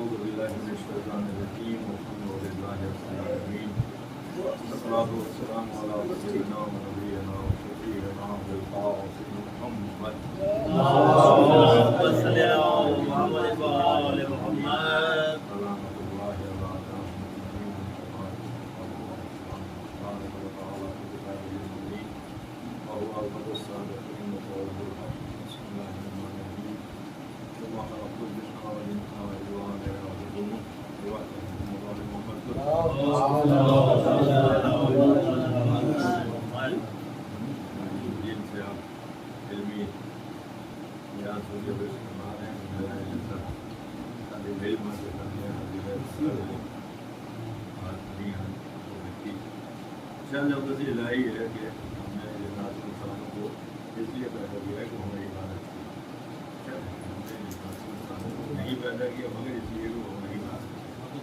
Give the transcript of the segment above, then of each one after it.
أعوذ بالله من الشيطان الرجيم والحمد لله رب العالمين والصلاة والسلام على سيدنا ونبينا وشفيعنا بالقاسم محمد اللهم صل على محمد وآل محمد. ورحمة الله وبركاته. سبحانك وتعالى في كتابه المبين وهو أفضل الصادقين وقوله الحق. بسم الله الرحمن الرحيم. سبحان رب العزة والإنسان والجوار والظلم بوحدة وظالم ومظلوم. دین سے آپ علمی بیان سے جو استعمال ہیں میرا جیسا تعلیم علم سے کرنے شان جب کسی الہی ہے کہ ہم نے جنات انسانوں کو اس لیے پیدا کیا ہے کہ ہمیں عبادت کی. ہم نے جنات انسانوں کو نہیں پیدا کیا مگر اس لیے کہ وہ ہمیں عبادت کی.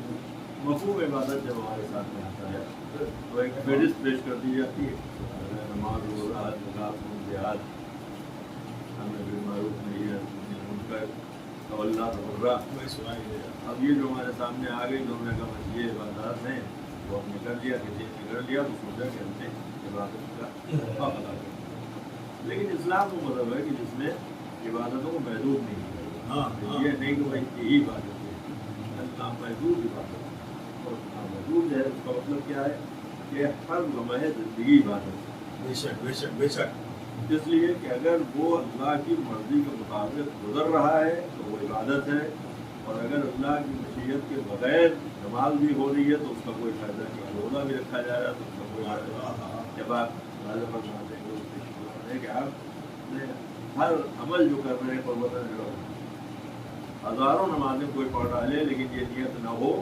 مفہوم عبادت جب ہمارے ساتھ میں آتا ہے تو ایک فہرست پیش کر دی جاتی ہے. نماز روزہ حج زکوٰۃ جہاد امر بالمعروف نہی عن المنکر تولیٰ تبرع. اب یہ جو ہمارے سامنے آ گئی تو ہم نے کہا بس یہ عبادات ہیں وہ ہم نے کر لیا کسی نے کر لیا تو سوچا کہ ہم نے عبادت کا حق ادا کر. لیکن اسلام وہ مذہب ہے کہ جس میں عبادتوں کو محدود نہیں کیا. یہ نہیں کہ بھائی یہی عبادت ہے. اسلام محدود عبادت اور محدود ہے اس کا مطلب کیا ہے کہ ہر لمحے زندگی عبادت ہے. بے شک بے شک بے شک. اس لیے کہ اگر وہ اللہ کی مرضی کے مطابق گزر رہا ہے تو وہ عبادت ہے اور اگر اللہ کی مشیت کے بغیر نماز بھی ہو رہی ہے تو اس کا کوئی فائدہ نہیں. روزہ بھی رکھا جا رہا ہے تو اس کا کوئی فائدہ نہیں. جب آپ واضح فرماتے ہیں کہ آپ نے ہر عمل جو کر رہے ہیں پروتن جو ہزاروں نمازیں کوئی پڑھ ڈالے لیکن یہ نیت نہ ہو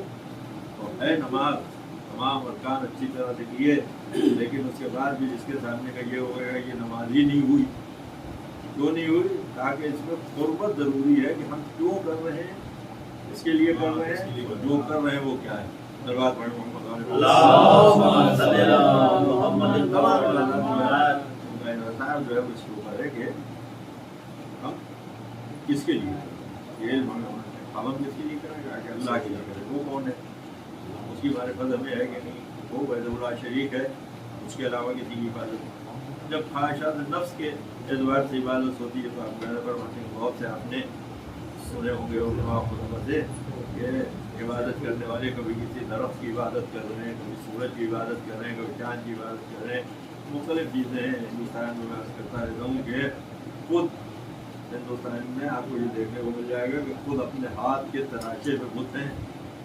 تو ہے نماز تمام ارکان اچھی طرح سے کیے لیکن اس کے بعد بھی جس کے سامنے کا یہ ہو گیا یہ نماز ہی نہیں ہوئی. کیوں نہیں ہوئی؟ تاکہ اس میں قربت ضروری ہے کہ ہم کیوں کر رہے ہیں, اس کے لیے کر رہے ہیں, اور جو کر رہے ہیں وہ کیا ہے. دربار پڑھیں محمد اللہم صل علی محمد تمام صاحب جو ہے وہ اس کے اوپر ہے کہ ہم کس کے لیے یہ ہم کس کے لیے کریں گے کہ اللہ کے لیے کریں. وہ کون ہے؟ اس کی معرفت ہمیں ہے کہ نہیں. وہ وحدہ اللہ شریک ہے, اس کے علاوہ کسی کی عبادت نہیں. جب خواہشات نفس کے اعتبار سے عبادت ہوتی ہے تو آپ فرماتے ہیں بہت سے آپ نے سنے ہوں گے علماء سے کہ عبادت کرنے والے کبھی کسی درخت کی عبادت کر رہے ہیں, کبھی سورج کی عبادت کر رہے ہیں, کبھی چاند کی عبادت کر رہے ہیں. مختلف چیزیں ہیں. ہندوستان میں میں کرتا رہتا ہوں کہ خود ہندوستان میں آپ کو یہ دیکھنے کو مل جائے گا کہ خود اپنے ہاتھ کے تراشے پہ بت ہیں,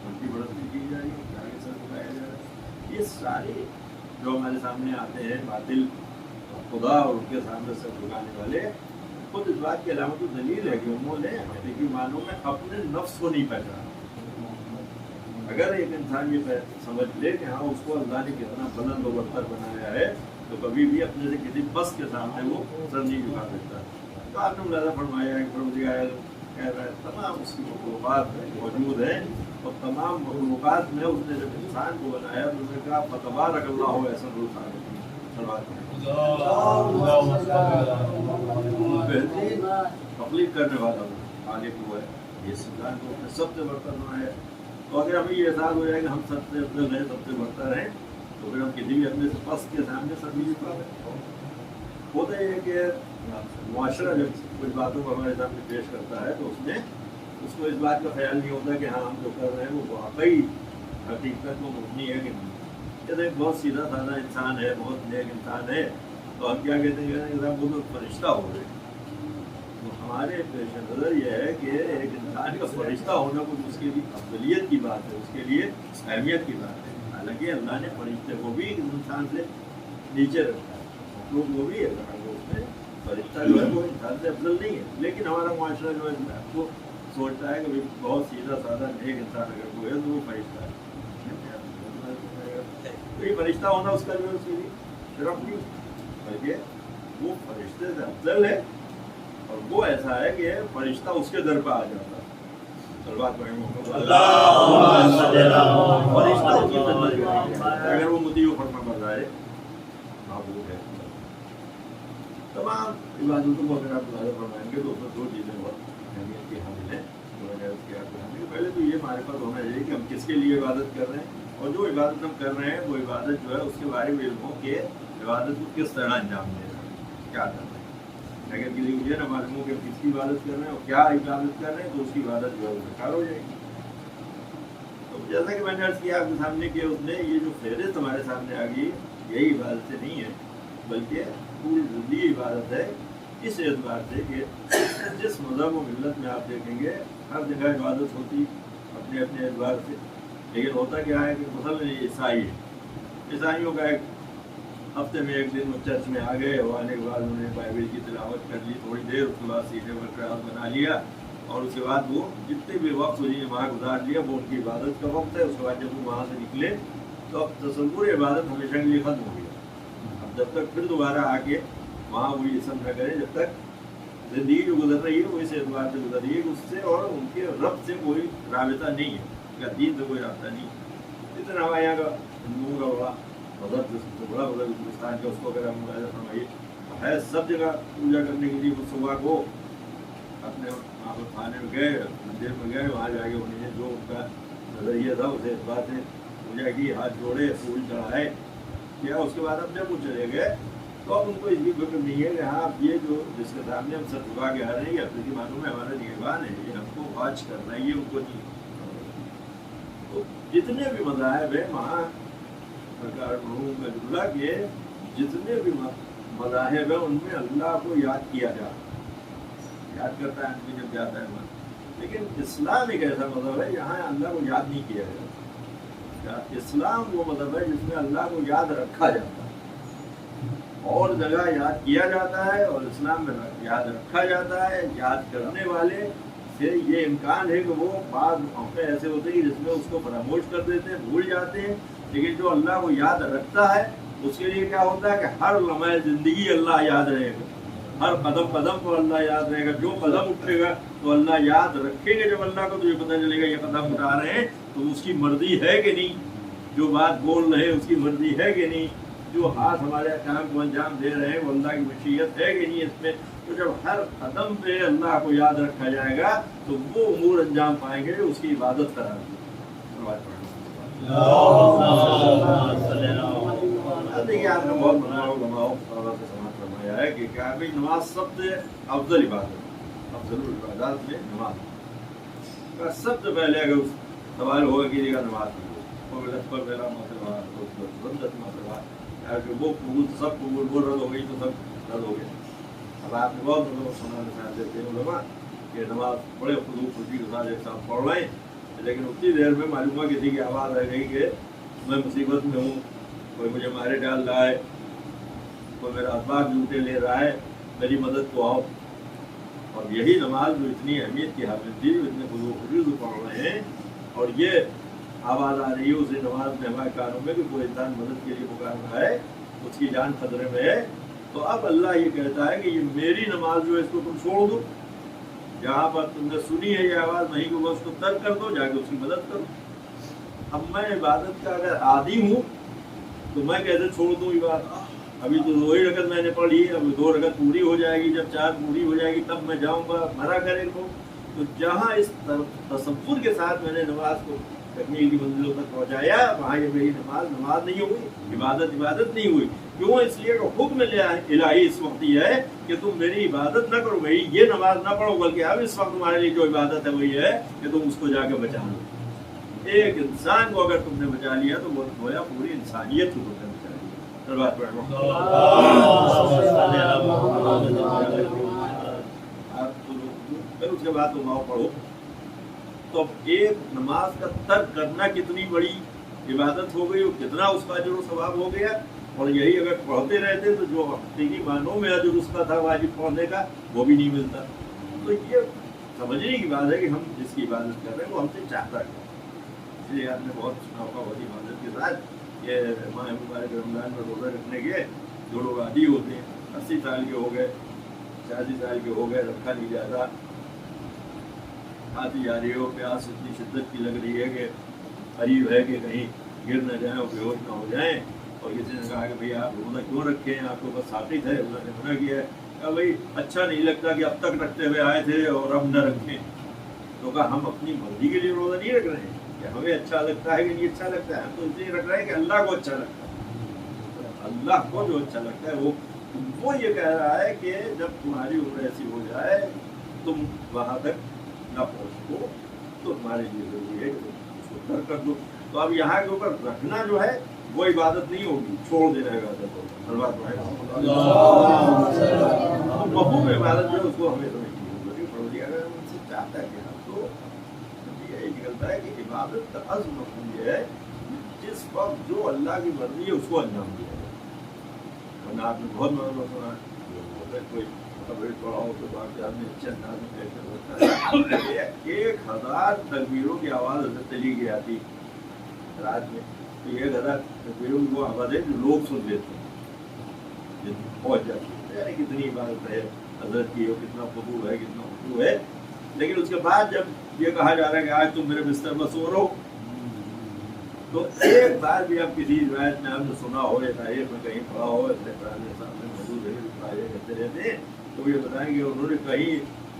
ان کی پرستی کی جائے گی, آگے سر اٹھایا جا رہا ہے. یہ سارے جو ہمارے سامنے آتے ہیں باطل خدا اور ان کے سامنے سر جھکانے والے خود اس بات کی علامت و دلیل ہے کہ انہوں نے حقیقی معنوں میں اپنے نفس کو نہیں پہچانا. اگر ایک انسان یہ سمجھ لے کہ ہاں اس کو اللہ نے کتنا بلند و برتر بنایا ہے تو کبھی بھی اپنے سے کسی بس کے سامنے وہ سر نہیں جھکا سکتا. تو آپ نے ملاحظہ فرمایا ہے کہہ رہا ہے تمام اس کی مخلوقات موجود ہیں اور تمام مخلوقات میں اس نے جب انسان کو بنایا تو اس نے کہا فتبارک اللہ احسن الخالقین. بہترین تخلیق کرنے والا خالق وہ ہے. یہ انسان کو اپنے سب سے برتر بنایا. تو اگر ہمیں یہ احساس ہو جائے کہ ہم سب سے افضل ہیں, سب سے برتر ہیں, تو پھر ہم کسی بھی اپنے سے پست کے سامنے سر نہیں جھکا رہے. ہوتا یہ ہے کہ معاشرہ جب کچھ باتوں کو ہمارے سامنے پیش کرتا ہے تو اس میں اس کو اس بات کا خیال نہیں ہوتا کہ ہاں ہم جو کر رہے ہیں وہ واقعی حقیقت کو مبنی ہے کہ نہیں. جیسے ایک بہت سیدھا سادہ انسان ہے, بہت نیک انسان ہے, تو ہم کیا کہتے ہیں کہ وہ تو فرشتہ ہو رہے ہیں. تو ہمارے پیش نظر یہ ہے کہ ایک انسان کا فرشتہ ہونا کچھ اس کے لیے افضلیت کی بات ہے, اس کے لیے اہمیت کی بات ہے. حالانکہ اللہ نے فرشتے کو بھی انسان سے نیچے رکھا ہے, تو وہ بھی ہے اس میں فرشتہ جو ہے وہ انسان سے افضل نہیں ہے. لیکن ہمارا معاشرہ جو ہے وہ سوچتا ہے کہ بہت سیدھا سادہ نیک انسان اگر کوئی ہے تو وہ فرشتہ ہے. تو یہ فرشتہ ہونا اس کا جو ہے اس کے لیے شرف نہیں, بلکہ وہ فرشتے سے افضل ہے. اور وہ ایسا ہے کہ فرشتہ اس کے در پہ آ جاتا ہے. اگر وہ مطیع و فرما بردار معبود ہے. تمام عبادتوں کو اگر آپ ملاحظہ فرمائیں گے تو اس میں دو چیزیں بہت اہمیت کی حامل ہیں جو میں نے اس کے آپ کو. پہلے تو یہ मारिफत होना चाहिए कि हम किसके लिए इबादत कर रहे हैं, और जो इबादत हम कर रहे हैं वो इबादत जो है उसके बारे में इल्म हो कि इबादत को किस तरह अंजाम दे रहे हैं, क्या कर रहे हैं। अगर किसी को ये ना मालूम हो कि हम किसकी इबादत कर रहे हैं और क्या इबादत कर रहे हैं, तो उसकी इबादत जो है वो बेकार हो जाएगी। तो जैसा कि मैंने अर्ज किया आपके सामने कि उसने ये जो फहरिस्त हमारे सामने आ गई, यही इबादत से नहीं है, बल्कि पूरी जिंदगी इबादत है। इस एतबार से कि जिस मज़हब व मिल्लत में आप देखेंगे हर जगह इबादत होती अपने अपने एतबार से, लेकिन होता क्या है कि मुसलमान ईसाई है, ईसाइयों का एक हफ्ते में एक दिन वो चर्च में आ गए, वो आने के बाद उन्होंने बाइबल की तिलावत कर ली थोड़ी देर, उसके बाद सीधे वर्कआउट बना लिया, और उसके बाद वो जितने भी वक्त उन्होंने वहाँ गुजार लिया वो उनकी इबादत का वक्त है। उसके बाद जब वो वहाँ से निकले तो अब तसव्वुर इबादत हमेशा के लिए ख़त्म हो गया। अब जब तक फिर दोबारा आके वहाँ वो ये सब न करें, जब तक ज़िंदगी जो गुजर रही है वो इस एतबार से गुजर रही है उससे और उनके रब से कोई राबिता नहीं है, या दीन से कोई रास्ता नहीं है। इतना हमारे यहाँ का हिंदुओं का बड़ा मज़हब जो सबसे बड़ा मज़हब हिंदुस्तान का, उसको अगर हम मुलाज़ा फरमाइए है, सब जगह पूजा करने के लिए वो सुबह को अपने वहाँ पर थाने में गए, मंदिर में गए, वहाँ जाके उन्होंने जो उनका नज़रिया था उसे एतबार से पूजा की, हाथ जोड़े, फूल चढ़ाए किया। उसके बाद अब जब वो चले गए तो अब उनको इसकी फिक्र नहीं है कि हाँ अब ये जो जिसके सामने हम सब झुका के आ रहे हैं या फिर मालूम है हमारा निगहबान है, ये हमको वाच करना है, ये उनको नहीं। तो जितने भी मज़ाहिब है वहाँ सरकार के जितने भी मज़ाहिब है उनमें अल्लाह को याद किया जाता है, याद करता है आदमी जब जाता है वहाँ। लेकिन इस्लाम एक ऐसा मज़हब है यहाँ अल्लाह को याद नहीं किया जाता। इस्लाम वो मज़हब है जिसमें अल्लाह को याद रखा जाता है, और जगह याद किया जाता है और इस्लाम में याद रखा जाता है। याद करने वाले से ये इम्कान है कि वो बाद मौके ऐसे होते हैं जिसमें उसको फरामोश कर देते हैं, भूल जाते हैं। लेकिन जो अल्लाह को याद रखता है उसके लिए क्या होता है कि हर लम्हे ज़िंदगी अल्लाह याद रहेगा, हर कदम कदम को अल्लाह याद रहेगा। जो कदम उठेगा तो अल्लाह याद रखेंगे। जब अल्लाह को तो ये पता चलेगा ये कदम उठा रहे हैं तो उसकी मर्जी है कि नहीं, जो बात बोल रहे हैं उसकी मर्जी है कि नहीं, जो हाथ हमारे काम को अंजाम दे रहे हैं वो अल्लाह की मशीयत है कि नहीं इसमें। तो जब हर कदम पे अल्लाह को याद रखा जाएगा तो वो उमूर अंजाम पाएंगे, उसकी इबादत कराएंगे। देखिए आपने बहुत समाज फरमाया है कि क्या भाई नमाज सबसे अफजल इबादत, अफजल इबादत में नमाज का सबसे पहले अगर सवाल होगा कि नमाज वो कबूल सब कबूल वो रद्द हो गई तो सब रद्द हो गया। अब आपने बहुत सुना देते हैं उलमा कि नमाज बड़े खुशी के साथ एक साथ पढ़ रहे हैं, लेकिन उतनी देर में मालूम हुआ किसी की आवाज़ आ गई कि मैं मुसीबत में हूँ, कोई मुझे मारे डाल रहा है, कोई मेरा असबाब जूते ले रहा है, मेरी मदद को आओ। और यही नमाज जो इतनी अहमियत की हामिल थी, इतने खुशी से पढ़ रहे हैं और ये आवाज़ आ रही है उसे नमाज में हमारे कानों में कि कोई इंसान मदद के लिए पुकार रहा है, उसकी जान खतरे में है। तो अब अल्लाह ये कहता है कि ये मेरी नमाज जो है इसको तुम छोड़ दो, जहाँ पर तुमने सुनी है ये आवाज़ नहीं होगा उसको तर्क कर दो, जाके उसकी मदद करो। अब मैं इबादत का अगर आदी हूँ तो मैं कैसे छोड़ दूँ इबादत? अभी तो 2 ही रकत मैंने पढ़ी, अब 2 रकत पूरी हो जाएगी, जब 4 पूरी हो जाएगी तब मैं जाऊँगा, मरा करेंगे। तो जहाँ इस तसव्वुर के साथ मैंने नमाज को तकमील की मंजिलों तक पहुँचाया, वहाँ ये मेरी नमाज नहीं हुई, इबादत नहीं हुई। क्यों? इसलिए कि हुक्म इलाही इस वक्त ये है कि तुम मेरी इबादत ना करो, मेरी ये नमाज ना पढ़ो, बल्कि अब इस वक्त तुम्हारे लिए जो इबादत है वही है कि तुम उसको जाके बचा लो। एक इंसान को अगर तुमने बचा लिया तो वो गोया पूरी इंसानियत को तुमने बचा लिया। फिर उसके बाद तुम आओ पढ़ो। तो अब एक नमाज का तर्क करना कितनी बड़ी इबादत हो गई, कितना उसका जो सवाब हो गया। और यही अगर पढ़ते रहते तो जो हकीकी मानों में जो उसका था वाजिब पढ़ने का वो भी नहीं मिलता। तो ये समझने की बात है कि हम जिसकी इबादत कर रहे हैं वो हमसे चाहता है। इसलिए आपने बहुत सुना होगा बहुत इबादत के साथ ये माह मुबारक रमज़ान में रोज़ा रखने के जो लोग आदी होते हैं, 80 साल के हो गए, 40 साल के हो गए, रखा नहीं जाता, खाती जा रही हो, प्यास इतनी शिद्दत की लग रही है कि करीब है कि कहीं गिर न जाए और बेहोश ना हो जाएं। और किसी ने कहा कि भाई आप रोज़ा क्यों रखे हैं, आपको बस साकित है, उन्होंने मना किया है। कहा भाई अच्छा नहीं लगता कि अब तक रखते हुए आए थे और अब न रखें। تو کہا ہم اپنی مرضی کے لیے روزہ نہیں رکھ رہے ہیں کہ ہمیں اچھا لگتا ہے کہ نہیں اچھا لگتا ہے، ہم تو اس لیے رکھ رہے ہیں کہ اللہ کو اچھا لگتا ہے، اللہ کو جو اچھا لگتا ہے وہ یہ کہہ رہا ہے کہ جب تمہاری عمر ایسی ہو جائے تم وہاں تک نہ پہنچ سکو تو تمہارے لیے ضروری ہے کہ تم اس کو ترک کر دو۔ تو اب یہاں کے اوپر رکھنا جو ہے وہ عبادت نہیں ہوگی، چھوڑ دینا عبادت ہوگا۔ مفہوم عبادت جو ہے اس کو ہمیں سمجھنی ہوگی، پڑھوگی اگر ہم سے چاہتا ہے کہ ہم تو یہی نکلتا ہے کہ عبادت کا اصل مفہوم یہ ہے جس وقت جو اللہ کی مرضی ہے اس کو انجام دیا جائے۔ ورنہ آپ نے بہت معاملہ سنا ہے، کوئی تھوڑا ہو تو بات آدمی اچھے انداز میں کیسے ہوتا ہے 1000 تکبیروں کی آواز حضرت چلی گئی آتی رات میں، تو 1000 تکبیروں کی وہ آواز ہے جو لوگ سن لیتے ہیں پہنچ جاتی ہے، یعنی کتنی عبادت ہے حضرت کی، کتنا فضول ہے کتنا خشوع ہے۔ لیکن اس کے بعد جب یہ کہا جا رہا ہے کہ آج تم میرے بستر پر سو رہو، تو ایک بار بھی آپ کسی روایت میں آپ نے سنا ہو یا تاریخ میں کہیں پڑھا ہو، ایسے سامنے موجود ہے کرتے رہتے ہیں، تو یہ بتائیں گے انہوں نے کہیں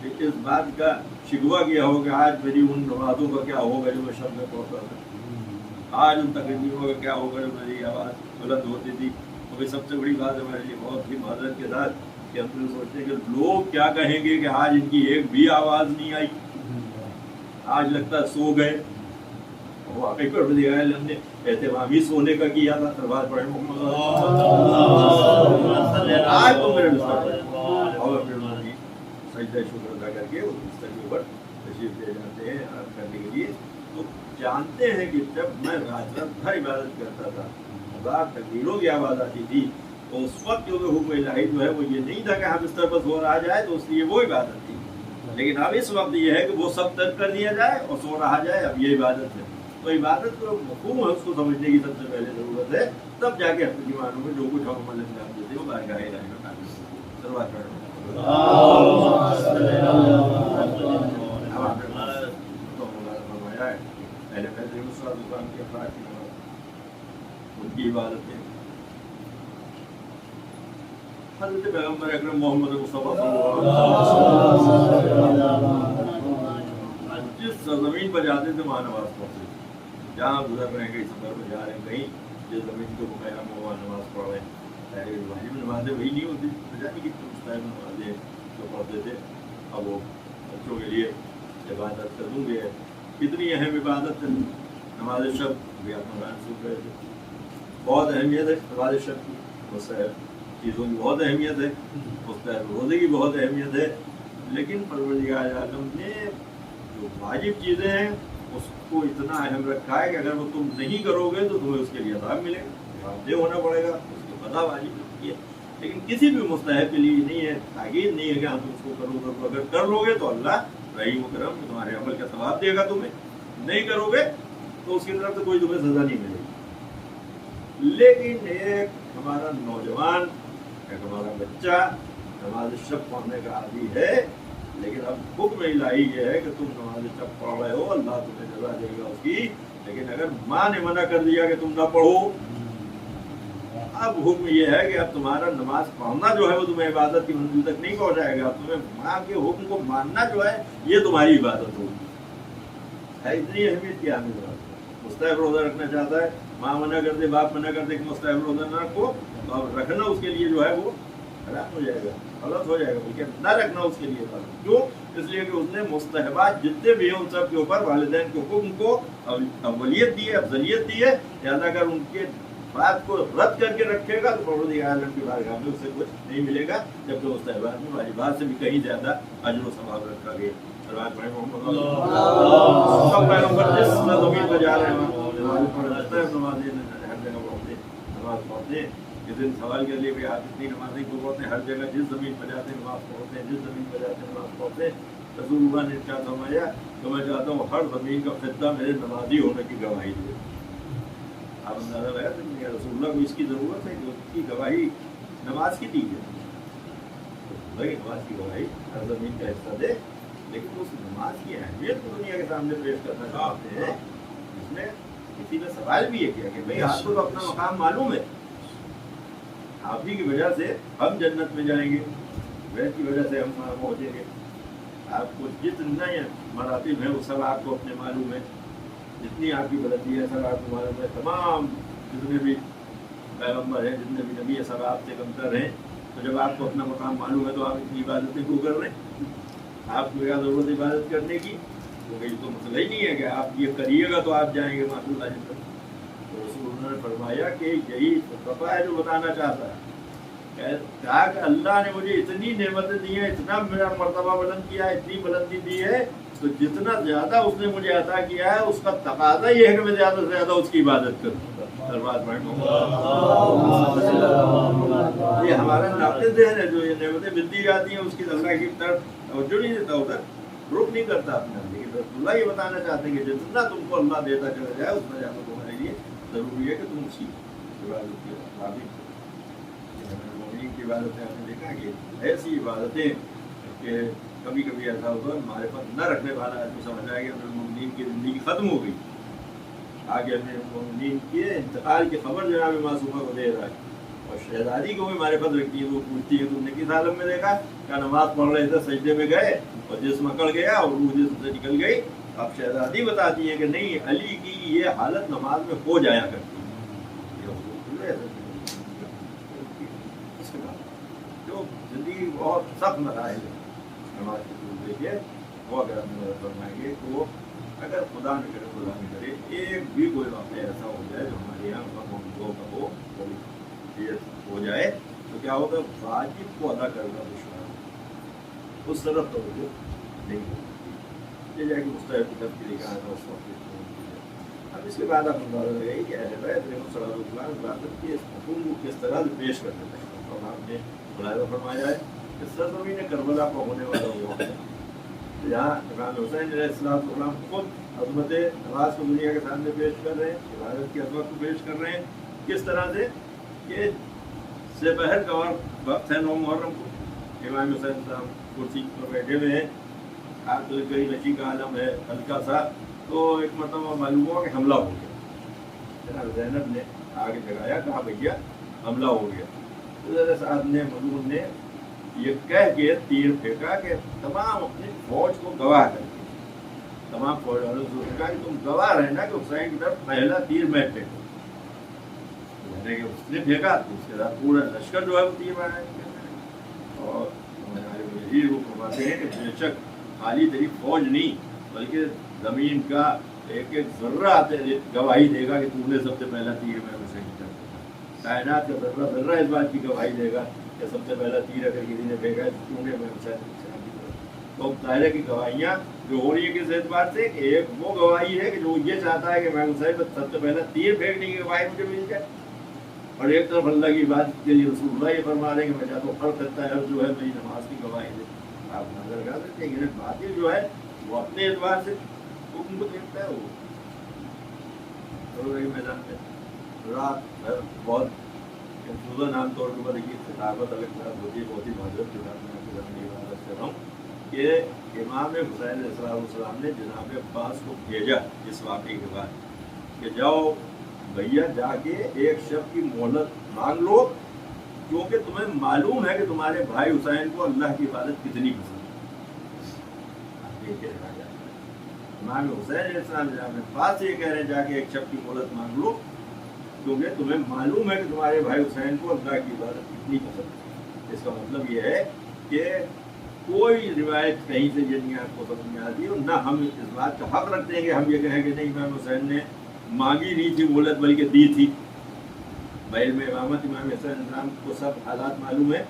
اس بات کا شکوہ کیا ہو کہ آج میری ان نمازوں کا کیا ہوگا جو میں شب میں پڑھتا تھا، آج ان تقریبوں کا کیا ہوگا جو میری آواز بلند ہوتی تھی۔ تو سب سے بڑی بات ہمارے لیے بہت ہی معذرت کے ساتھ کہ ہم تو سوچتے ہیں کہ لوگ کیا کہیں گے کہ آج ان کی ایک بھی آواز نہیں آئی، آج لگتا ہے سو گئے۔ واقعی پر دیا ہے ہم نے اہتمام ہی سونے کا کیا تھا، سربات پڑھے محمد آج تو میرے بستر پر اور پھر سجدہ شکر ادا کر کے اس بستر کے اوپر تشریف لے جاتے ہیں آرام کرنے کے لیے۔ تو جانتے ہیں کہ جب میں رات رات بھر عبادت کرتا تھا، 1000 تکبیروں کی آواز آتی تھی، تو اس وقت جو حکم الہی جو ہے وہ یہ نہیں تھا کہ ہم بستر پر سو رہا جائے تو اس لیے وہ عبادت تھی، لیکن اب اس وقت یہ ہے کہ وہ سب ترک کر دیا جائے اور سو رہا جائے، اب یہ عبادت ہے۔ تو عبادت جو مفہوم ہے اس کو سمجھنے کی سب سے پہلے ضرورت ہے، تب جا کے اپنی معنوں میں جو کچھ ہم عمل انجام دیتے ہیں وہ بارگاہ الہی میں کام کرتے ہیں۔ سروات کریں ان کی عبادتیں حضرت پیغمبر اکرم محمد مصطفیٰ صلی اللہ علیہ وسلم جس سرزمین پر جاتے تھے وہاں نماز پڑھتے تھے، جہاں گزر رہے ہیں کہیں سفر میں جا رہے ہیں کہیں جس زمین کو مقام ہو وہاں نماز پڑھ رہے ہیں۔ واجب نمازیں وہی نہیں ہوتی، جانے کی مستحب نمازیں جو پڑھتے تھے، اب وہ بچوں کے لیے عبادت کروں گے، کتنی اہم عبادت ہے نماز شب بھی آپ بیان سن رہے تھے، بہت اہمیت ہے نماز شب کی، مستحب چیزوں کی بہت اہمیت ہے، مستحب روزے کی بہت اہمیت ہے، لیکن پروردگار عالم نے جو واجب چیزیں ہیں اس کو اتنا اہم رکھا ہے کہ اگر وہ تم نہیں کرو گے تو تمہیں اس کے لیے عذاب ملے گا، واضح ہونا پڑے گا، اس کی قضا واجب ہے۔ لیکن کسی بھی مستحب کے لیے نہیں ہے، تاکید نہیں ہے کہ ہم تم اس کو کرو گے، اگر کر لو گے تو اللہ رحیم و کرم تمہارے عمل کا ثواب دے گا، تمہیں نہیں کرو گے تو اس کی طرف سے کوئی تمہیں سزا نہیں ملے گی۔ لیکن ایک ہمارا نوجوان، ایک ہمارا بچہ نماز شب پڑھنے کا عادی ہے، لیکن اب حکم الہی یہ ہے کہ تم نماز شب پڑھ رہے ہو، اللہ تمہیں جزا دے گا اس کی، لیکن اگر ماں نے منع کر دیا کہ تم نہ پڑھو، اب حکم یہ ہے کہ اب تمہارا نماز پڑھنا جو ہے وہ تمہیں عبادت کی منزل تک نہیں پہنچائے گا، تمہیں ماں کے حکم کو ماننا جو ہے یہ تمہاری عبادت ہوگی۔ اتنی اہمیت کی حامل بات ہے۔ مستحب روزہ رکھنا چاہتا ہے، ماں منع کر دے، باپ منع کر دے کہ مستحب روزہ نہ رکھو، تو اب رکھنا اس کے لیے جو ہے وہ حرام ہو جائے گا، غلط ہو جائے گا، بلکہ نہ رکھنا اس کے لیے غلط۔ کیوں؟ اس لیے کہ اس نے مستحبات جتنے بھی ہیں ان سب کے اوپر والدین کے حکم کو اولیت دی ہے، افضلیت دی ہے، لہٰذا اگر ان کے بات کو رد کر کے رکھے گا تو پروردگار عالم کی بارگاہ میں اسے کچھ نہیں ملے گا، جبکہ مستحبات میں واجبات سے بھی کہیں زیادہ اجر و ثواب رکھا گیا۔ سب پیغمبر جس زمین پر جا رہے ہیں نماز پڑھتے ہیں، اس دن سوال کر لیے کہ آپ اتنی نمازیں کیوں پڑھتے ہیں، ہر جگہ جس زمین پر جاتے ہیں نماز پڑھتے ہیں، جس زمین پر جاتے ہیں نماز پڑھتے ہیں۔ رسول اللہ نے کیا فرمایا کہ میں چاہتا ہوں ہر زمین کا خطہ میرے نمازی ہونے کی گواہی دے۔ آپ اندازہ لگا سکتے ہیں رسول اللہ کو اس کی ضرورت ہے کہ اس کی گواہی نماز کی دی جائے، نماز کی گواہی ہر زمین کا حصہ دے، لیکن اس نماز کی اہمیت کو دنیا کے سامنے پیش کرنا چاہتے ہیں۔ اس میں کسی نے سوال بھی یہ کیا کہ بھئی آپ کو تو اپنا مقام معلوم ہے، آپ ہی کی وجہ سے ہم جنت میں جائیں گے، ویس کی وجہ سے ہم وہاں پہنچیں گے، आपको जितना मरातिब है वो सब आपको अपने मालूम है, जितनी आपकी गलती है सब आपको मालूम है। तमाम जितने भी पैगम्बर हैं, जितने भी नबी है, सब आपसे कमतर हैं। तो जब आपको अपना मकाम मालूम है तो आप इतनी इबादतें क्यों कर रहे हैं? आपको क्या ज़रूरत इबादत करने की? क्योंकि तो मसला ही नहीं है कि आप ये करिएगा तो आप जाएंगे माशअल्लाह जन्नत। तो रसूल ने फरमाया कि यही तफा है जो बताना चाहता है। कहा कि अल्लाह ने मुझे इतनी नेमतें दी हैं, इतना मेरा मर्तबा बुलंद किया है, इतनी बुलंदी दी है, तो जितना ज़्यादा उसने मुझे अता किया है उसका तकाजा ये है कि मैं ज़्यादा से ज़्यादा उसकी इबादत करूँ। ये हमारा नाक़िस ज़हन है जो ये नेमतें मिलती जाती हैं उसकी अल्लाह की तरफ तवज्जो नहीं देता, उधर रुख नहीं करता अपना। लेकिन रसूलुल्लाह ये बताना चाहते हैं कि जितना तुमको अल्लाह देता चला जाए उतना ज़्यादा तुम्हारे लिए ज़रूरी है कि तुम उसकी इबादत करो। मोमिन की इबादतें हमने देखा कि ऐसी इबादतें कि कभी कभी ऐसा होता है हमारे पास न रखने वाला आदमी समझ आएगा मोमिन की ज़िंदगी ख़त्म हो गई, आगे हमें मोमिन के इंतकाल की खबर जनाब मासूमा को दे रहा है। और शहजादी को भी हमारे पास रखती है, वो पूछती है तुमने किस आलम में देखा? क्या नमाज पढ़ रहे थे, सजदे में गए और जिस्म अकड़ गया और रूह जिस्म से निकल गई। अब शहजादी बताती है कि नहीं, अली की ये हालत नमाज में हो जाया करती है। जो जिंदगी बहुत सख्त मराहल है नमाज के देखिए, वो अगर हम फरमाएंगे तो अगर खुदा न करे एक भी कोई वाक़या ऐसा हो जाए जो हमारे यहाँ का हो ये हो जाए तो क्या होगा, वाजिब को अदा करना दुश्मन, उस तरफ तो नहीं होती। ये जाके मुस्तहब की तरफ लिखा है उस वक्त। अब इसके बाद आप अंदाजा लगाइए कि इबादत के हुक्म को किस तरह से पेश कर देते हैं। और आपने बुलाया फरमाया है कि सरज़मीन करबला पर होने वाला हुआ है जहाँ इमाम हुसैन अलैहिस्सलाम खुद अज़मत नमाज को दुनिया के सामने पेश कर रहे हैं, इबादत की अज़मत को पेश कर रहे हैं। किस तरह से कि दोपहर का वक्त है 9 मुहर्रम को, इमाम हुसैन साहब कुर्सी पर बैठे हुए हैं, हाथ गई नची का आलम है हल्का सा, तो एक मरतबा मालूम हुआ कि हमला हो गया। जनाब ज़ैनब ने आगे जगाया, कहा भैया हमला हो गया। तो साहब ने मजून ने ये कह के तीर फेंका कि तमाम अपनी फौज को गवाह करके, तमाम फौज वालों से कहा कि तुम गवाह रहना कि हुसैन की तरफ पहला तीर मैं फेंकूँ। उसने फेंका तो उसके साथ पूरा लश्कर जो है वो तीर मारा। और हमारे वो फरमाते हैं कि बेशक खाली तेरी फौज नहीं बल्कि ज़मीन का एक एक ज़र्रा गवाही देगा कि तूने सबसे पहला तीर में हुसैन की तरफ फेंका। कायनात का ज़र्रा ज़र्रा इस बात की गवाही देगा कि सबसे पहला तीर अगर किसी ने फेंका है तो तूने मैं हुसैन की तरफ। तो दायरे की गवाहियाँ जो हो रही है किस एतबार से, कि एक वो गवाही है कि जो ये चाहता है कि मैं हुसैन पर सबसे पहला तीर फेंकने की गवाही मुझे मिल जाए, और एक तरफ अल्लाह की बात के लिए रसूलुल्लाह ये फरमा रहे हैं कि मैं चाहता हूँ फर्क करता है जो है मेरी नमाज की गवाही दे। आप नजर लगा सकते हैं कि बातिल जो है वो अपने एतबार से हुक्म को देखता है। वो मैदान में रात भर बहुत कंफ्यूजन आमतौर के ऊपर देखिए खिताबत अलग तरह होती है, बहुत ही माजरत के साथ मैं आपकी इबादत कर रहा हूँ कि इमाम हुसैन अलैहिस्सलाम ने जनाब अब्बास को भेजा इस वाक़े के बाद कि जाओ भैया जाके एक शख्स की मोहलत मांग लो, क्योंकि तुम्हें मालूम है कि तुम्हारे भाई हुसैन को अल्लाह की इबादत कितनी पसंद है। इमाम हुसैन पास ये कह रहे हैं जाके एक शख्स की मोहलत मांग लो, क्योंकि तुम्हें मालूम है कि तुम्हारे भाई हुसैन को अल्लाह की इबादत कितनी पसंद है। इसका मतलब ये है कि कोई रिवायत कहीं से ये नहीं आपको समझ में आती और ना हम इस बात का हक रखते हैं कि हम ये कहें कि नहीं इमाम हुसैन ने मांगी नहीं थी मोहलत बल्कि दी थी। बैल में इमामत इमाम हुसैन को सब हालात मालूम है,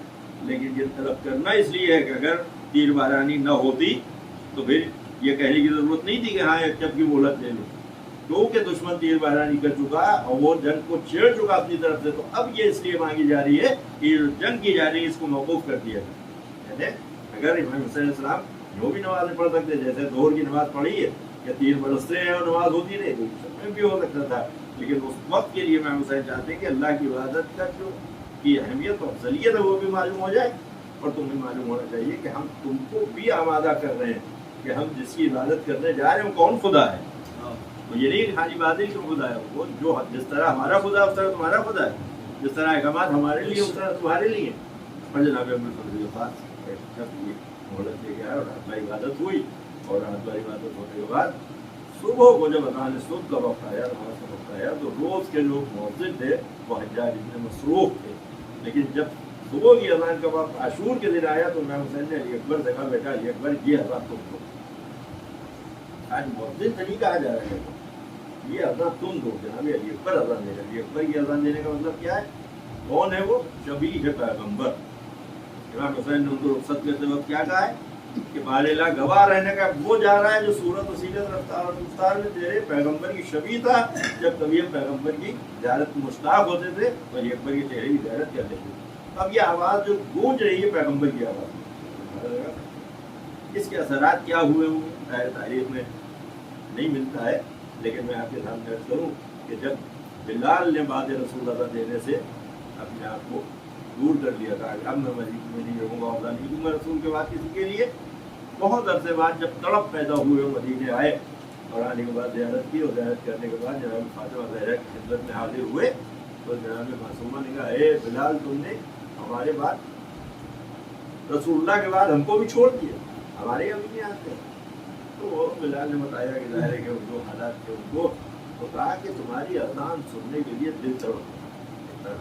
लेकिन ये तलब करना इसलिए है कि अगर तीर बारानी न होती तो फिर ये कहने की ज़रूरत नहीं थी कि हाँ एक जब की मोहलत ले लो, क्योंकि दुश्मन तीर बारानी कर चुका और वो जंग को छेड़ चुका अपनी तरफ से। तो अब ये इसलिए मांगी जा रही है कि जंग की जा रही है, इसको मौकूफ कर दिया जाए। यानी अगर इमाम हुसैन सलाम जो भी नमाज़ें पढ़ सकते, जैसे जोहर की नमाज़ पढ़ी है या तीर बरसते हैं और नमाज होती रही, तो भी हो सकता था, लेकिन उस वक्त के लिए इमाम हुसैन चाहते हैं कि अल्लाह की इबादत का जो की अहमियत और अफजलियत है वो भी मालूम हो जाए, और तुम्हें मालूम होना चाहिए कि हम तुमको भी आमादा कर रहे हैं कि हम जिसकी इबादत करने जा रहे हैं वो कौन खुदा है। तो ये नहीं खाली बादल क्यों खुदा है, वो जो जिस तरह हमारा खुदा उस तरह तुम्हारा खुदा है, जिस तरह अहकाम हमारे लिए उस तरह तुम्हारे लिए। और जनाब मोहलत लेके आया और रात भर इबादत हुई। और रात भर इबादत होने के बाद सुबह को जब अज़ान सुबह का वक्त आया, नमाज का वक्त आया, तो रोज़ के जो मुअज्जिन थे वो हज्जाज इब्न मसरूफ थे। लेकिन जब सुबह की अज़ान का वक्त आशूर के दिन आया तो इमाम हुसैन ने अली अकबर से कहा, बेटा अली अकबर ये अज़ान तुम दो, आज मुअज्जिन से नहीं कहा जा रहा है, ये अज़ान तुम दो। जनाब अली अकबर अज़ान दे रहे। अली अकबर की अज़ान देने का मतलब क्या है? कौन है वो? शबी है पैगम्बर। इमाम हुसैन ने उनको रुखसत करते वक्त क्या कहा है कि बालिला गवाह रहने का वो जा रहा है जो सूरत वसीलत रफ्तार और गुफ्तार में तेरे पैगम्बर की शबी था। जब कभी हम पैगम्बर की ज़ियारत मुश्ताक होते थे तो अली अकबर के चेहरे की ज़ियारत करते थे। अब ये आवाज़ जो गूंज रही है पैगम्बर की आवाज़, इसके असरात क्या हुए होंगे तारीख में नहीं मिलता है। लेकिन मैं आपके सामने अर्ज करूँ कि जब बिलाल ने बाद रसूल अदा देने से अपने आप को दूर कर लिया था, अब मैं मजीद में नहीं रहूँगा और नहीं दूँगा रसूल के बाद किसी के लिए, बहुत अरसे बाद जब तड़प पैदा हुए मदीने आए और आने के बाद ज़ियारत की और ज़ियारत करने के बाद जनाब फातिमा ज़हरा की खिदमत में हाजिर हुए तो जनाब मासूमा ने कहा, ए बिलाल तुमने हमारे बाद रसूलुल्लाह के बाद हमको भी छोड़ दिया, हमारे अभी नहीं आते। तो वो बिलाल ने बताया कि ज़ाहिर है कि जो हालात थे उनको, तो कहा कि तुम्हारी अज़ान सुनने के लिए दिल तड़पता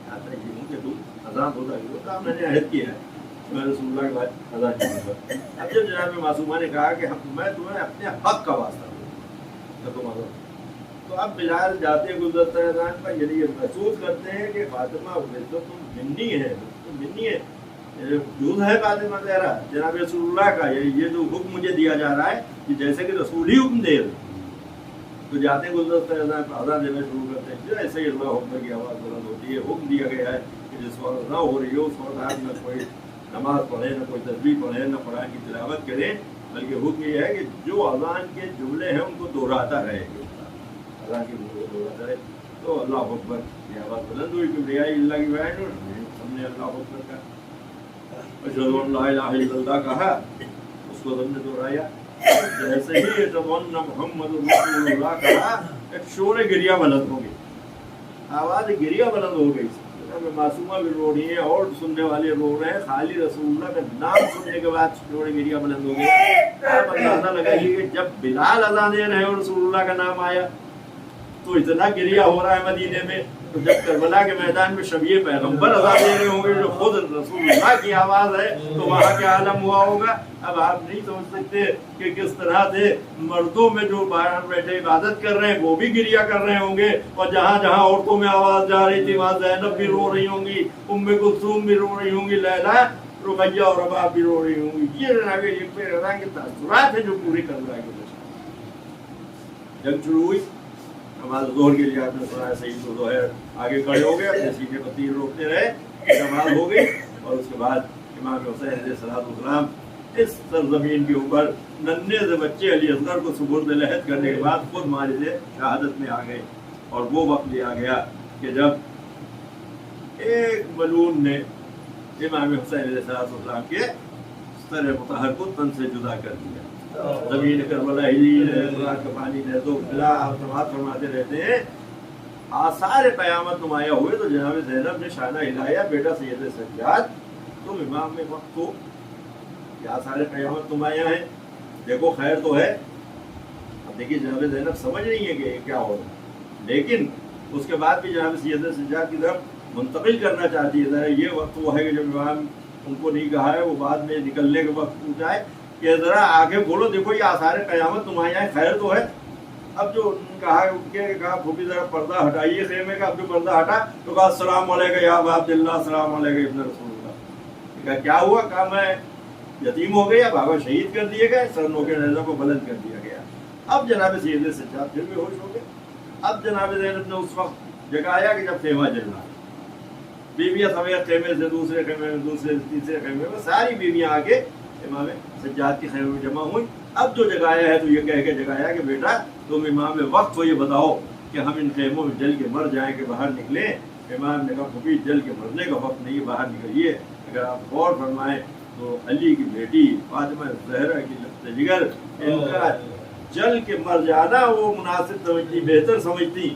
आता है कि तुम अज़ान होता है तो काम मैंने अहद किया है मैं रसूलुल्लाह के बाद अज़ान करूँगा। अब जब जनाब मासूमा ने कहा कि मैं तुम्हें अपने हक़ का वास्ता दूँ तो तुम अज़ान, तो अब बिलाल जाते गुजरते अज़ान पर यदि ये महसूस करते हैं कि फातिमा तो तुम जिन्नी है, तुम जिन्नी है, जूज़ है फातिमा ज़हरा जनाब रसूलुल्लाह का, ये जो हुक्म मुझे दिया जा रहा है कि जैसे कि रसूल ही हुक्म दे रहे। तो जाते गुजरते अज़ान देना शुरू करते हैं, ऐसे ही अल्लाह अकबर की आवाज़ बुलंद होती है। हुक्म दिया गया है कि जिस वक्त ना हो रही हो उस वक्त आप न कोई नमाज पढ़े, न कोई तस्बीह पढ़े, न कुरान की तिलावत करें, बल्कि हुक्म ये है कि जो अज़ान के जुमले हैं उनको दोहराता रहे, अज़ान के जुमले दोहराता रहे। तो अल्लाह अकबर की आवाज़ बुलंद हुई कि रियाई अल्लाह की बयान हमने अल्लाह अकबर का अशहदु अन ला इलाहा इल्लल्लाह कहा, उसको हमने दोहराया। जैसे ही मोहम्मद रसूलुल्लाह कहा एक शोर गिरिया बुलंद हो गई, आवाज़ गिरिया बुलंद हो गई। मासूमा भी रो रही है और सुनने वाले रो रहे हैं, खाली रसूलुल्लाह का नाम सुनने के बाद शोर गिरिया बुलंद हो गई। आप अंदाजा लगाइए कि जब बिलाल अज़ान दे रहे हैं और रसूलुल्लाह का नाम आया तो इतना गिरिया हो रहा है मदीने में। तो जब करबला के मैदान में शबी पैगम्बर अज़ान दे रहे होंगे जो खुद रसूलुल्लाह की आवाज़ है तो वहाँ क्या आलम हुआ होगा। अब आप नहीं समझ सकते कि किस तरह से मर्दों में जो बाहर बैठे इबादत कर रहे हैं वो भी गिरिया कर रहे होंगे, और जहाँ जहाँ औरतों में आवाज़ जा रही थी वहाँ ज़ैनब भी रो रही होंगी, उम्मे कुलसूम भी रो रही होंगी, लैला, रुकैया और रबाब भी रो रही होंगी। ये रज़ा के तासुरात है जो पूरी करबला की जंग शुरू हुई। नमाज ज़ोहर के लिए आपने सुना है, सही तो ज़ोहर आगे खड़े हो गए, अपने सीने पर तीर रोकते रहे, नमाज हो गई। और उसके बाद इमाम हुसैन अलैहिस्सलाम इस सरज़मीन के ऊपर नन्हे से बच्चे अली असगर को सुबुर्द लहद करने के बाद खुद मारिद शहादत में आ गए। और वो वक्त लिया गया कि जब एक मलून ने इमाम हुसैन अलैहिस्सलाम के सर मुतहर को तन से जुदा कर दिया। ज़मीन करबला हिली है, कुरान का पानी ने तो खिला फरमाते रहते हैं। आसार क़यामत नुमाया हुए तो जनाब ज़ैनब ने शाना हिलाया, बेटा सैयद सज्जाद तुम इमाम में वक्त हो, क्या आसार क़यामत नुमाया है, देखो खैर तो है। अब देखिए जनाब ज़ैनब समझ नहीं है कि क्या हो रहा है, लेकिन उसके बाद भी जनाब सैयद सज्जाद की तरफ मुंतकिल करना चाहती है। ये वक्त वो है कि जब इमाम उनको नहीं कहा है, वो बाद में निकलने के वक्त पूछा है कि ज़रा आगे बोलो, देखो ये आसार क़यामत नुमाया है, खैर तो है। अब जो कहा उनके कहा फूफी ज़रा पर्दा हटाइए खेमे का। अब जो पर्दा हटा तो कहा अस्सलाम वालेकुम या अबा अब्दुल्लाह, अस्सलाम वालेकुम इब्न रसूलुल्लाह। कहा क्या हुआ? कहा मैं यतीम हो गया, बाबा शहीद कर दिए गए, सर नोके नेज़ा को बुलंद कर दिया गया। अब जनाब सैयद सज्जाद फिर बेहोश हो गए। अब जनाब ज़ैनब ने उस वक्त जगाया कि जब खेमा जल रहा, बीवियाँ समेत खेमे से दूसरे खेमे में, दूसरे तीसरे खेमे में, सारी बीवियाँ आके इमाम सज्जाद के खेमे में जमा हुई। अब जो जगाया है तो ये कह के जगाया कि बेटा तुम इमाम वक्त हो, ये बताओ कि हम इन खेमों में जल के मर जाएं कि बाहर निकले। इमाम ने कहा फूफी जल के मरने का वक्त नहीं, बाहर निकलिए। अगर आप गौर फरमाएं तो अली की बेटी फातिमा ज़हरा की लफ्ज़ जिगर, इनका जल के मर जाना वो मुनासिब समझती, बेहतर समझती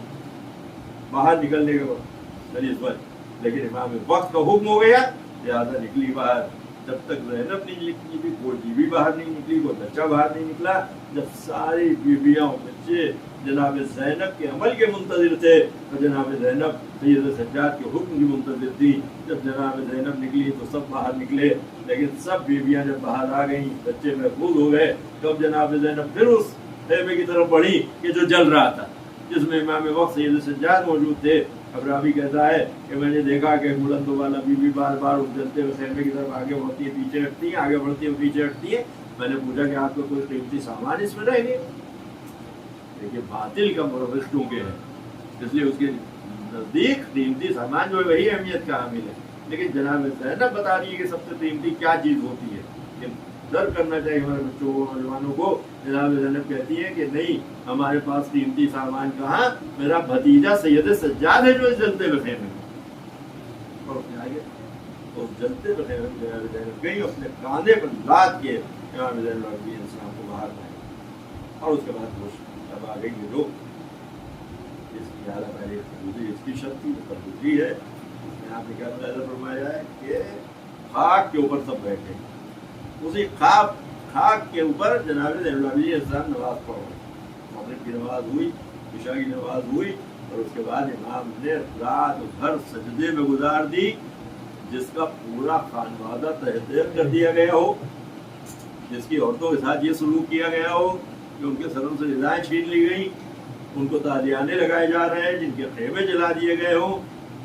बाहर निकलने के वक्त। लेकिन इमाम वक्त का हुक्म हो गया, लिहाजा निकली बाहर। जब तक ज़ैनब नहीं निकली कोई बीवी बाहर नहीं निकली, कोई बच्चा बाहर नहीं निकला। जब सारी बीवियाँ बच्चे जनाब ज़ैनब के अमल के मुंतज़िर थे और जनाब ज़ैनब सैयद सज्जाद के हुक्म की मुंतज़िर थी, जब जनाब ज़ैनब निकली तो सब बाहर निकले, लेकिन सब बीवियाँ जब बाहर आ गईं, बच्चे महफूज हो गए, तब जनाब ज़ैनब फिर उस खेमे की तरफ बढ़ी कि जो जल रहा था, जिसमें इमाम वक्त सैयद सज्जाद मौजूद थे। अब रावी कहता है कि मैंने देखा कि बुलंदों वाला बीवी बार बार उस जलते हुए खेमे की तरफ आगे बढ़ती है, पीछे हटती है, आगे बढ़ती है, पीछे हटती है। मैंने पूछा कि आपको कोई कीमती सामान इसमें रह गए? देखिए बातिल का मुरव्विस क्योंकि है, इसलिए उसके नज़दीक कीमती सामान जो है वही अहमियत का हामिल है। लेकिन जनाब ज़ैनब बता रही है कि सबसे कीमती क्या चीज़ होती है। डर करना चाहिए हमारे बच्चों को, नौजवानों को। जनाब ज़ैनब कहती है कि नहीं, हमारे पास कीमती सामान कहाँ, मेरा भतीजा सैयद सज्जाद है जो इस जलते हुए खेमे में। और उसने आगे उस जलते हुए खेमे में जनाब ज़ैनब गई, अपने कांधे पर लाद के इमाम ज़ैनब इस्लाम को बाहर लाए। और उसके बाद वो तब आ गई ये लोग, इसकी हालत पहले इसकी शक्ति दूसरी है। आपने क्या फरमाया है कि खाक के ऊपर सब बैठे, उसी खाक के ऊपर जनाब ज़ैनब नमाज पढ़ो। मगरिब की नमाज हुई, इशा की नमाज हुई, और उसके बाद इमाम ने रात भर सजदे में गुजार दी, जिसका पूरा खानवादा तहजीब कर दिया गया हो, जिसकी औरतों के साथ ये सलूक किया गया हो कि उनके सरों से रिज़ाएं छीन ली गई, उनको ताजियाने लगाए जा रहे हैं, जिनके खेमे जला दिए गए हों।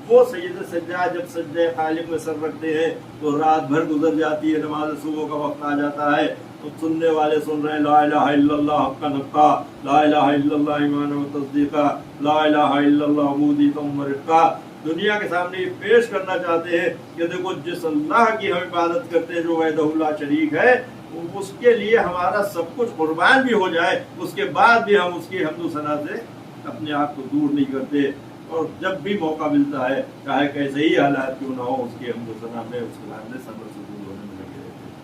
वो सैयद सज्जाद जब सज्जे खालिक में सर रखते हैं तो रात भर गुजर जाती है, नमाज सुबह का वक्त आ जाता है तो सुनने वाले सुन रहे हैं ला इलाहा इल्लल्लाह हक्का नक्का, ला इलाहा इल्लल्लाह ईमान व तस्दीका, ला इलाहा इल्लल्लाह अबूदियतम व रिक्का। दुनिया के सामने ये पेश करना चाहते हैं कि देखो जिस अल्लाह की हम इबादत करते हैं, जो वहदहु ला शरीक है, उसके लिए हमारा सब कुछ कुर्बान भी हो जाए, उसके बाद भी हम उसकी हम्द सना से अपने आप को दूर नहीं करते। और जब भी मौका मिलता है, चाहे कैसे ही हालात क्यों ना हो, उसकी हम्द सना में उसके बाद सब्र से दूर होने में लगे रहते हैं।